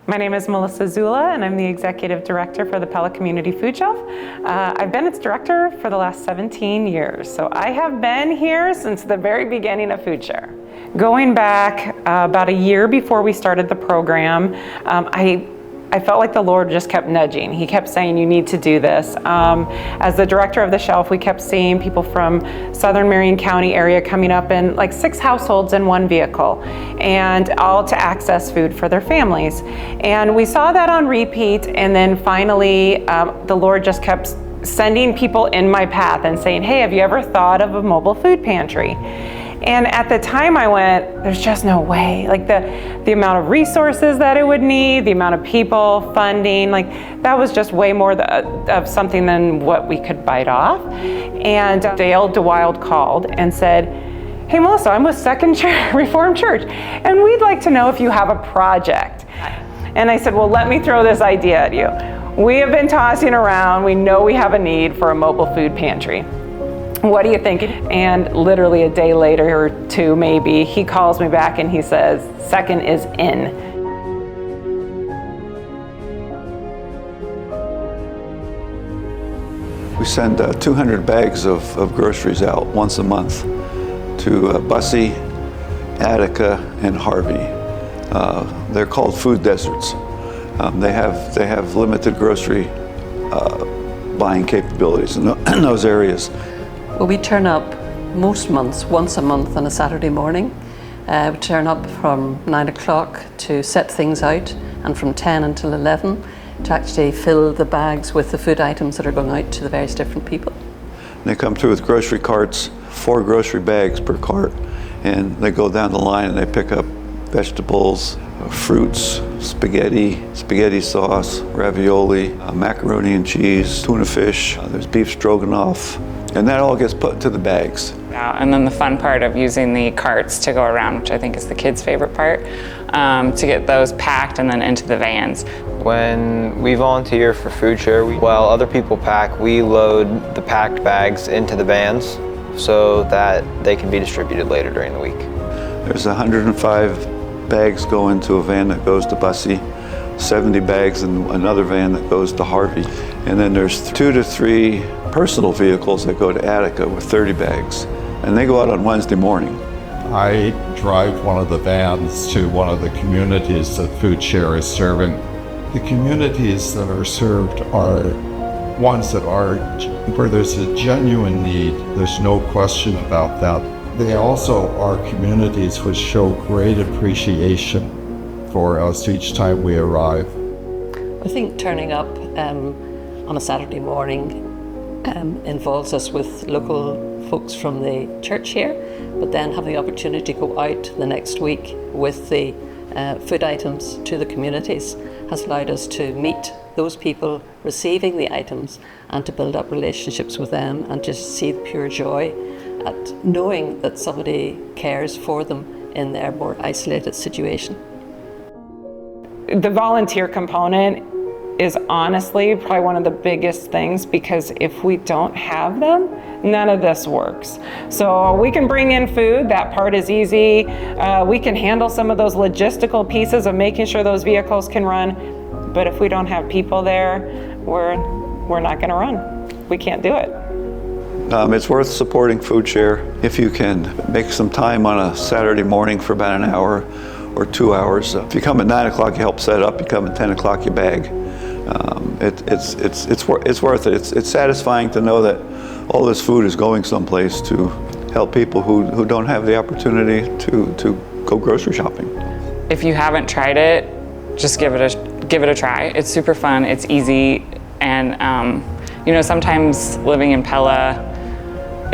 My name is Melissa Zula, and I'm the Executive Director for the Pella Community Food Shelf. I've been its director for the last 17 years, so I have been here since the very beginning of Food Share. Going back about a year before we started the program, I felt like the Lord just kept nudging. He kept saying, you need to do this. As the director of the shelf, we kept seeing people from Southern Marion County area coming up in like 6 households in 1 vehicle, and all to access food for their families. And we saw that on repeat, and then finally, the Lord just kept sending people in my path and saying, hey, have you ever thought of a mobile food pantry? And at the time I went, there's just no way. Like the amount of resources that it would need, the amount of people, funding, like that was just way more of something than what we could bite off. And Dale DeWild called and said, hey Melissa, I'm with Second Reformed Church, and we'd like to know if you have a project. And I said, well, let me throw this idea at you. We have been tossing around, we know we have a need for a mobile food pantry. What do you think? And literally a day later, or 2 maybe, he calls me back and he says, Second is in. We send 200 bags of groceries out once a month to Bussey, Attica, and Harvey. They're called food deserts. They have limited grocery buying capabilities in those areas. Well, we turn up most months, once a month on a Saturday morning. We turn up from 9 o'clock to set things out, and from 10 until 11 to actually fill the bags with the food items that are going out to the various different people. They come through with grocery carts, 4 grocery bags per cart, and they go down the line and they pick up vegetables, fruits, spaghetti sauce, ravioli, macaroni and cheese, tuna fish, there's beef stroganoff, and that all gets put into the bags. And then the fun part of using the carts to go around, which I think is the kids' favorite part, to get those packed and then into the vans. When we volunteer for Food Share, while other people pack, we load the packed bags into the vans so that they can be distributed later during the week. There's 105 bags go into a van that goes to Bussey, 70 bags in another van that goes to Harvey, and then there's 2 to 3 personal vehicles that go to Attica with 30 bags, and they go out on Wednesday morning. I drive one of the vans to one of the communities that Food Share is serving. The communities that are served are ones that are where there's a genuine need. There's no question about that. They also are communities which show great appreciation for us each time we arrive. I think turning up on a Saturday morning involves us with local folks from the church here, but then having the opportunity to go out the next week with the food items to the communities has allowed us to meet those people receiving the items and to build up relationships with them and just see the pure joy at knowing that somebody cares for them in their more isolated situation. The volunteer component is honestly probably one of the biggest things, because if we don't have them, none of this works. So we can bring in food, that part is easy. We can handle some of those logistical pieces of making sure those vehicles can run, but if we don't have people there, we're not gonna run. We can't do it. It's worth supporting Food Share. If you can make some time on a Saturday morning for about an hour or 2 hours. If you come at 9 o'clock, you help set up. You come at 10 o'clock, you bag. It's worth it. It's satisfying to know that all this food is going someplace to help people who don't have the opportunity to go grocery shopping. If you haven't tried it, just give it a try. It's super fun, it's easy, and you know, sometimes living in Pella,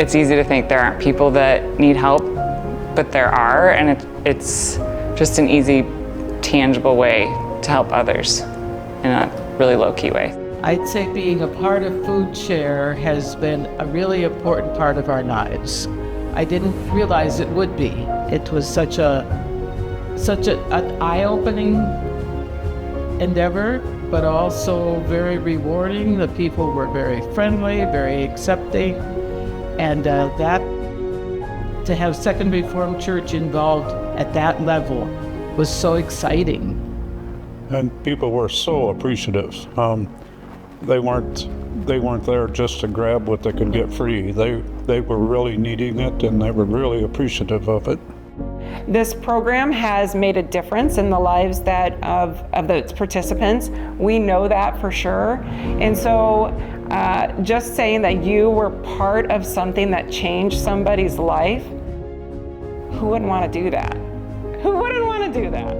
it's easy to think there aren't people that need help, but there are, and it's just an easy, tangible way to help others in a really low-key way. I'd say being a part of Food Share has been a really important part of our lives. I didn't realize it would be. It was such an eye-opening endeavor, but also very rewarding. The people were very friendly, very accepting, and that to have Second Reformed Church involved at that level was so exciting. and people were so appreciative. They weren't there just to grab what they could get free. They were really needing it, and they were really appreciative of it. This program has made a difference in the lives of the participants. We know that for sure. And so just saying that you were part of something that changed somebody's life, who wouldn't want to do that? Who wouldn't want to do that?